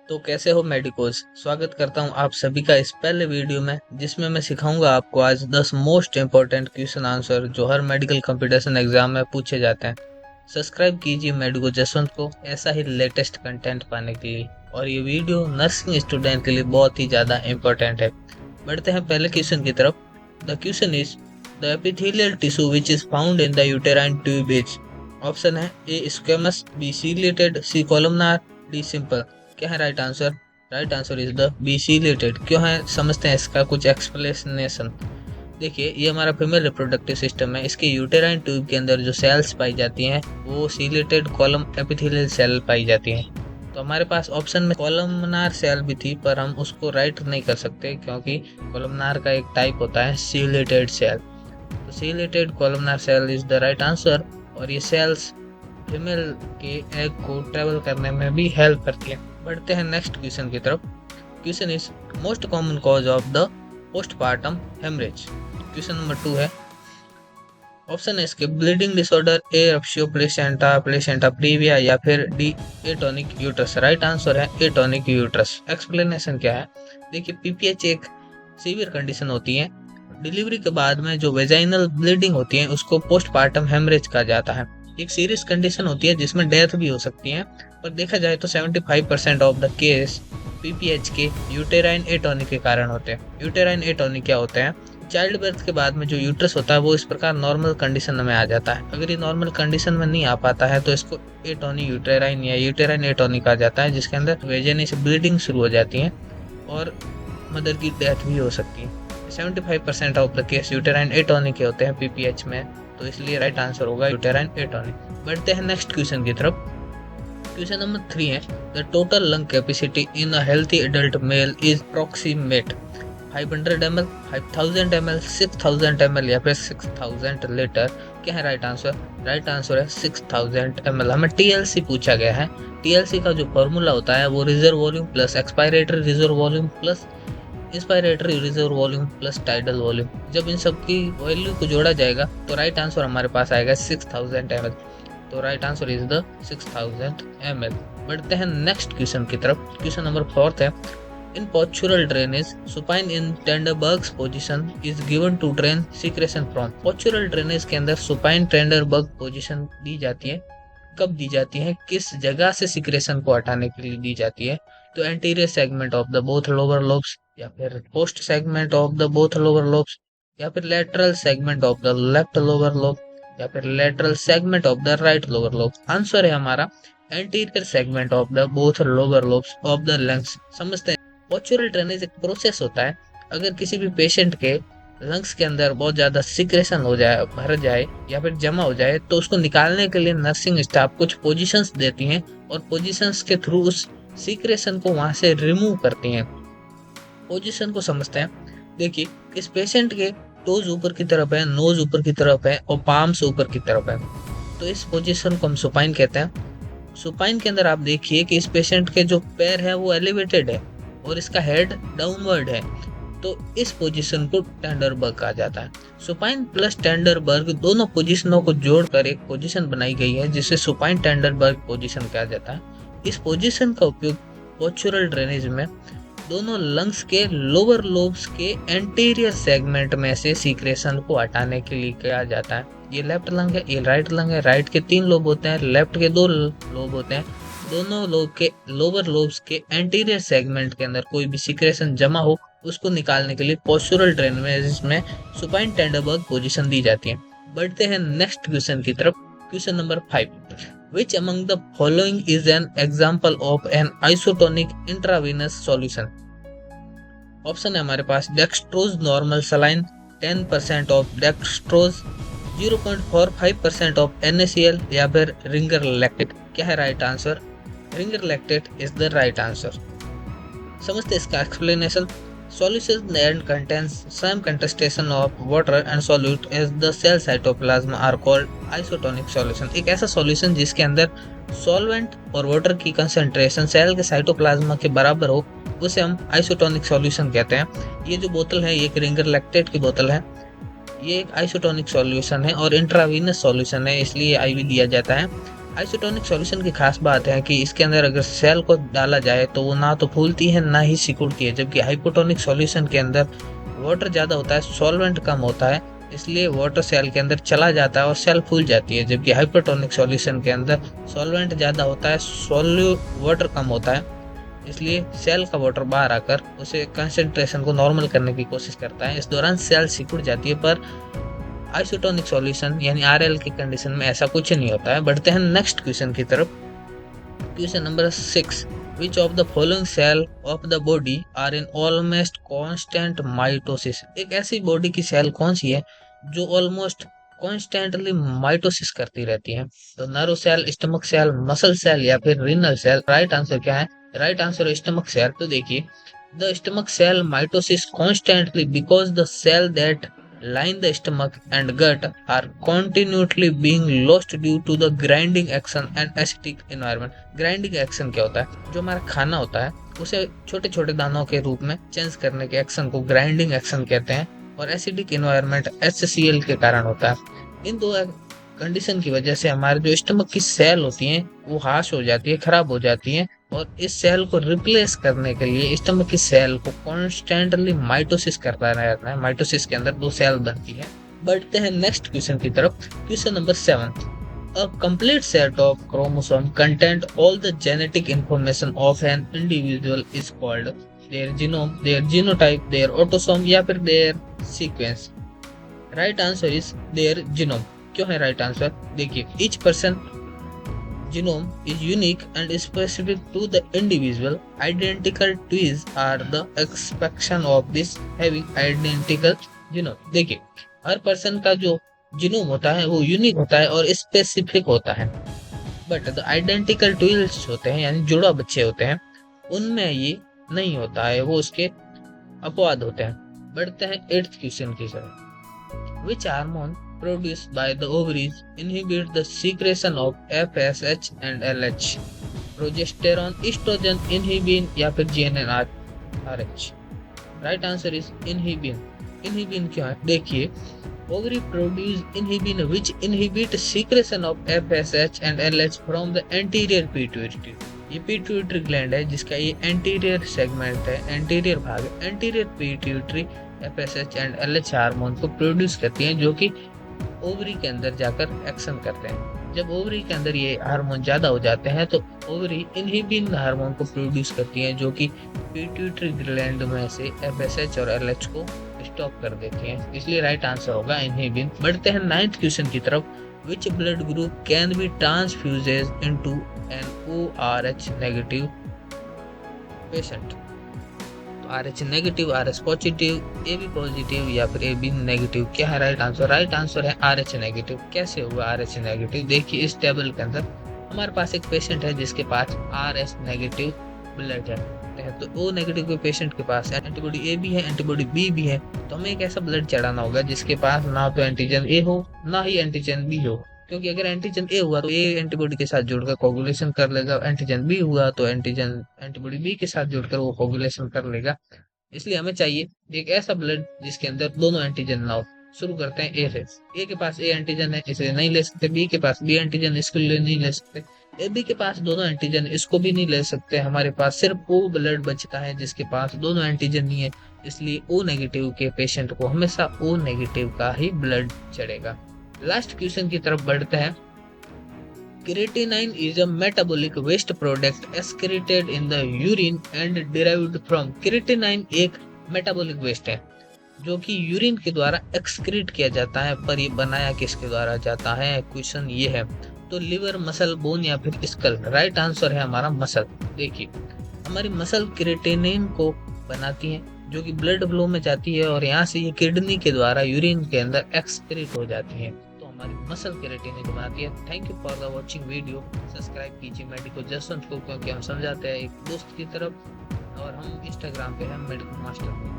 तो कैसे हो मेडिकोज। स्वागत करता हूं आप सभी का इस पहले वीडियो में, जिसमें मैं सिखाऊंगा आपको आज 10 मोस्ट इंपॉर्टेंट क्वेश्चन आंसर जो हर मेडिकल कंपटीशन एग्जाम में पूछे जाते हैं। सब्सक्राइब कीजिए मेडिको जसवंत को ऐसा ही लेटेस्ट कंटेंट पाने के लिए। और ये वीडियो नर्सिंग स्टूडेंट के लिए बहुत ही ज्यादा इंपॉर्टेंट है। बढ़ते हैं पहले क्वेश्चन की तरफ। The question is the epithelial tissue which is found in the uterine tube is. Option है A squamous, B ciliated, C columnar, D simple. क्या है right answer? Right answer is the B ciliated. क्यों है समझते हैं इसका कुछ explanation. देखिए, ये हमारा फीमेल रिप्रोडक्टिव सिस्टम है। इसके यूटेराइन ट्यूब के अंदर जो सेल्स पाई जाती हैं वो सीलिएटेड कॉलम एपिथेलियल सेल पाई जाती हैं। तो हमारे पास ऑप्शन में कॉलमनार सेल भी थी, पर हम उसको राइट नहीं कर सकते क्योंकि कॉलमनार का एक टाइप होता है सीलिएटेड सेल। तो ciliated columnar cell is the right answer. और ये सेल्स फीमेल के एग को ट्रेवल करने में भी हेल्प करती है। बढ़ते हैं नेक्स्ट क्वेश्चन की तरफ। Question is most common cause of the postpartum haemorrhage. Question number 2 है। ऑप्शन है इसके bleeding disorder, abruptio placenta, placenta previa, या फिर D atonic uterus. Right answer है एटोनिक यूट्रस। एक्सप्लेनेशन क्या है? देखिए, पीपीएच एक सीवियर कंडीशन होती है। डिलीवरी के बाद में जो वेजाइनल ब्लीडिंग होती है उसको पोस्टपार्टम हेमरेज कहा जाता है। एक सीरियस कंडीशन होती है जिसमें डेथ भी हो सकती है, पर देखा जाए तो 75% ऑफ द केस पीपीएच के यूटेराइन एटोनिक के कारण होते हैं। यूटेराइन एटोनिक क्या होते हैं? चाइल्ड बर्थ के बाद में जो यूट्रस होता है वो इस प्रकार नॉर्मल कंडीशन में आ जाता है। अगर ये नॉर्मल कंडीशन में नहीं आ पाता है तो इसको एटोनिक यूटेराइन या यूटेराइन एटोनिक आ जाता है, जिसके अंदर वेजाइना से ब्लीडिंग शुरू हो जाती है और मदर की डेथ भी हो सकती है। 75% of the case uterine atonic के होते हैं पीपीएच में, तो इसलिए राइट आंसर होगा यूटेराइन एटोनिक। बढ़ते हैं नेक्स्ट क्वेश्चन की तरफ। क्वेश्चन नंबर 3 है। The total lung capacity in a healthy adult mail is approximate 500 ml, 5000 ml, 6000 ml या फिर 6000 लीटर। क्या है राइट आंसर? राइट आंसर है 6000 ml। हमें टीएलसी पूछा गया है। टीएलसी का जो फॉर्मूला होता है वो reserve volume plus expiratory reserve volume plus inspiratory reserve volume plus tidal volume. जब इन सब की वैल्यू को जोड़ा जाएगा तो राइट आंसर हमारे पास आएगा 6000 ml। तो right answer is the 6000 ml। बढ़ते हैं नेक्स्ट क्वेश्चन की तरफ। क्वेश्चन नंबर 4 है। In postural drainage supine in Trendelenburg's position is given to drain secretion from. Postural drainage के अंदर सुपाइन टेंडरबर्ग पोजीशन दी जाती है। कब दी जाती है? किस जगह से सीक्रेशन को हटाने के लिए दी जाती है? तो anterior segment of the both lower lobes, या फिर post segment of the both lower lobes, या फिर lateral segment of the left lower lobe, या फिर lateral segment of the right lower lobe. Answer है हमारा anterior segment of the both lower lobes of the lungs. समझते हैं, postural drainage एक process होता है। अगर किसी भी पेशेंट के लंग्स के अंदर बहुत ज्यादा सिक्रेशन हो जाए, भर जाए या फिर जमा हो जाए, तो उसको निकालने के लिए नर्सिंग स्टाफ कुछ पोजीशंस देती हैं और पोजीशंस के थ्रू उस सिक्रेशन को वहां से रिमूव करती हैं। पोजीशन को समझते हैं। देखिए, इस पेशेंट के टोज ऊपर की तरफ है, नोज ऊपर की तरफ है और पाम्स ऊपर की तरफ है, तो इस पोजीशन को हम सुपाइन कहते हैं। सुपाइन के अंदर आप देखिए कि इस पेशेंट के जो पैर है वो एलिवेटेड है और इसका हेड डाउनवर्ड है, तो इस पोजीशन को टेंडरबर्ग कहा जाता है। सुपाइन प्लस टेंडरबर्ग दोनों पोजीशनों को जोड़कर एक पोजीशन बनाई गई है जिसे सुपाइन टेंडरबर्ग पोजीशन कहा जाता है। इस पोजीशन का उपयोग पोस्चुरल ड्रेनेज में दोनों लंग्स के लोअर लोब्स के एंटीरियर सेगमेंट में से सीक्रेशन को हटाने के लिए किया जाता है। ये लेफ्ट लंग है, ये राइट लंग है। राइट के 3 लोब होते हैं, लेफ्ट के 2 लोब होते हैं। दोनों लोब के लोअर लोब्स के एंटीरियर सेगमेंट के अंदर कोई भी सीक्रेशन जमा हो उसको निकालने के लिए पोस्चुरल ड्रेनेज में सुपाइन टेंडरबर्ग पोजीशन दी जाती है। बढ़ते हैं नेक्स्ट क्वेश्चन की तरफ। Question number 5। Which among the following is an example of an isotonic intravenous solution? Option है हमारे पास dextrose normal saline, 10% of dextrose, 0.45% of NaCl, या फिर रिंगर लैक्टेट। क्या है right answer? Ringer lactate is the right answer. समझते इसका explanation. Solution that contains some concentration of water and solute as the cell cytoplasm are called isotonic solution। एक ऐसा solution जिसके अंदर सॉल्वेंट और वाटर की कंसंट्रेशन सेल के cytoplasm के बराबर हो उसे हम आइसोटोनिक सॉल्यूशन कहते हैं। ये जो बोतल है ये एक रिंगर लैक्टेट की बोतल है। ये एक आइसोटोनिक सॉल्यूशन है और इंट्रावीनस सॉल्यूशन है, इसलिए आईवी दिया जाता है। आइसोटोनिक सॉल्यूशन की खास बात है कि इसके अंदर अगर सेल को डाला जाए तो वो ना तो फूलती है ना ही सिकुड़ती है, जबकि हाइपोटोनिक सॉल्यूशन के अंदर वाटर ज़्यादा होता है, सॉल्वेंट कम होता है, इसलिए वाटर सेल के अंदर चला जाता है और सेल फूल जाती है। जबकि हाइपोटोनिक सॉल्यूशन के अंदर सॉल्वेंट ज़्यादा होता है, वाटर कम होता है, इसलिए सेल का वाटर बाहर आकर उसे कंसंट्रेशन को नॉर्मल करने की कोशिश करता है। इस दौरान सेल सिकुड़ जाती है, पर आइसोटोनिक सॉल्यूशन यानी आरएल की कंडीशन में ऐसा कुछ नहीं होता है। बढ़ते हैं नेक्स्ट क्वेश्चन की तरफ। Question number 6, which of the following cell of the body are in almost constant mitosis. एक ऐसी बॉडी की सेल कौन सी है जो ऑलमोस्ट कॉन्स्टेंटली माइटोसिस करती रहती है? तो nerve cell, stomach cell, muscle cell या फिर रीनल सेल। राइट आंसर क्या है? राइट आंसर है स्टमक सेल। तो देखिए, the stomach cell mitosis constantly because the cell that line the stomach and gut are continually being lost due to the grinding action and acidic environment। grinding action क्या होता है? जो हमारा खाना होता है उसे छोटे छोटे दानों के रूप में चेंज करने के एक्शन को ग्राइंडिंग एक्शन कहते हैं, और एसिडिक इन्वायरमेंट HCl के कारण होता है। इन दो कंडीशन की वजह से हमारे जो स्टमक की सेल होती हैं वो हाश हो जाती है, खराब हो जाती हैं, और इस सेल को रिप्लेस करने के लिए स्टमक की सेल को कॉन्स्टेंटली माइटोसिस करता रहना है। माइटोसिस के अंदर दो सेल बनती है। बढ़ते हैं नेक्स्ट क्वेश्चन की तरफ। Question number 7, a complete set of chromosome content all the genetic information of an individual is called their genome, their genotype, their autosome या फिर their sequence. Right answer is their genome. क्यों है right answer? देखिए, each person genome is unique and specific to the individual. Identical twins are the expression of this having identical genome। देखिए, हर person का जो genome होता है वो unique होता है और स्पेसिफिक होता है, बट द आइडेंटिकल ट्विल्स होते हैं यानी जुड़वा बच्चे होते हैं, उनमें ये नहीं होता है, वो उसके अपवाद होते हैं। बढ़ते हैं 8th क्वेश्चन की तरफ। Which hormone produced by the ovaries inhibit the secretion of FSH and LH। Progesterone, oestrogen, inhibin या फिर GnRH। Right answer is inhibin. Inhibin क्या है? देखिए, ovary produce inhibin which inhibit secretion of FSH and LH from the anterior pituitary. ये pituitary gland है जिसका ये anterior segment है, एंटीरियर भाग है। Anterior pituitary FSH and LH hormone को प्रोड्यूस करती है जो कि ओवरी के अंदर जाकर एक्शन करते हैं। जब ओवरी के अंदर ये हार्मोन ज्यादा हो जाते हैं तो ओवरी इनहिबिन हार्मोन को प्रोड्यूस करती है जो कि पिट्यूटरी ग्लैंड में से FSH और LH को स्टॉप कर देती है, इसलिए राइट आंसर होगा इनहिबिन। बढ़ते हैं 9th क्वेश्चन की तरफ। Which blood group can be transfused into an ORH negative patient? RH negative, RH positive, AB positive या फिर AB नेगेटिव। क्या है राइट आंसर? राइट आंसर है RH नेगेटिव। कैसे हुआ RH नेगेटिव? देखिए, इस टेबल के अंदर हमारे पास एक पेशेंट है जिसके पास RH नेगेटिव ब्लड है, तो O नेगेटिव के पेशेंट के पास एंटीबॉडी A भी है, एंटीबॉडी B भी है, तो हमें एक ऐसा ब्लड चढ़ाना होगा जिसके पास ना तो एंटीजन A हो ना ही एंटीजन B हो, क्योंकि अगर एंटीजन A हुआ तो A एंटीबॉडी के साथ जुड़कर कोगुलेशन कर लेगा, एंटीजन B हुआ तो एंटीजन एंटीबॉडी B के साथ जुड़कर वो कोगुलेशन कर लेगा। इसलिए हमें चाहिए एक ऐसा ब्लड जिसके अंदर दोनों एंटीजन ना हो। शुरू करते हैं A से। A के पास A एंटीजन है, इसे नहीं ले सकते। B के पास B एंटीजन, इसको नहीं ले सकते। AB के पास दोनों एंटीजन, इसको भी नहीं ले सकते। हमारे पास सिर्फ O ब्लड बचता है जिसके पास दोनों एंटीजन नहीं है, इसलिए O नेगेटिव के पेशेंट को हमेशा O नेगेटिव का ही ब्लड चढ़ेगा। लास्ट क्वेश्चन की तरफ बढ़ते हैं। Creatinine is a metabolic waste product excreted in the urine and derived from। creatinine एक metabolic waste है जो कि यूरिन के द्वारा एक्सक्रीट किया जाता है, पर ये बनाया किसके द्वारा जाता है? क्वेश्चन ये है। तो लिवर, मसल, बोन या फिर स्कल। राइट आंसर है हमारा मसल। देखिए, हमारी मसल क्रिएटिनिन को बनाती है जो कि ब्लड फ्लो में जाती है और यहाँ से ये किडनी के द्वारा यूरिन के अंदर एक्सक्रीट हो जाती है, तो हमारी मसल क्रिएटिनिन को बनाती है। Thank you for the watching video. Subscribe कीजिए मेडिको जसवंत को, क्योंकि हम समझाते हैं एक दोस्त की तरफ, और हम इंस्टाग्राम पे हैं मेडिको मास्टर।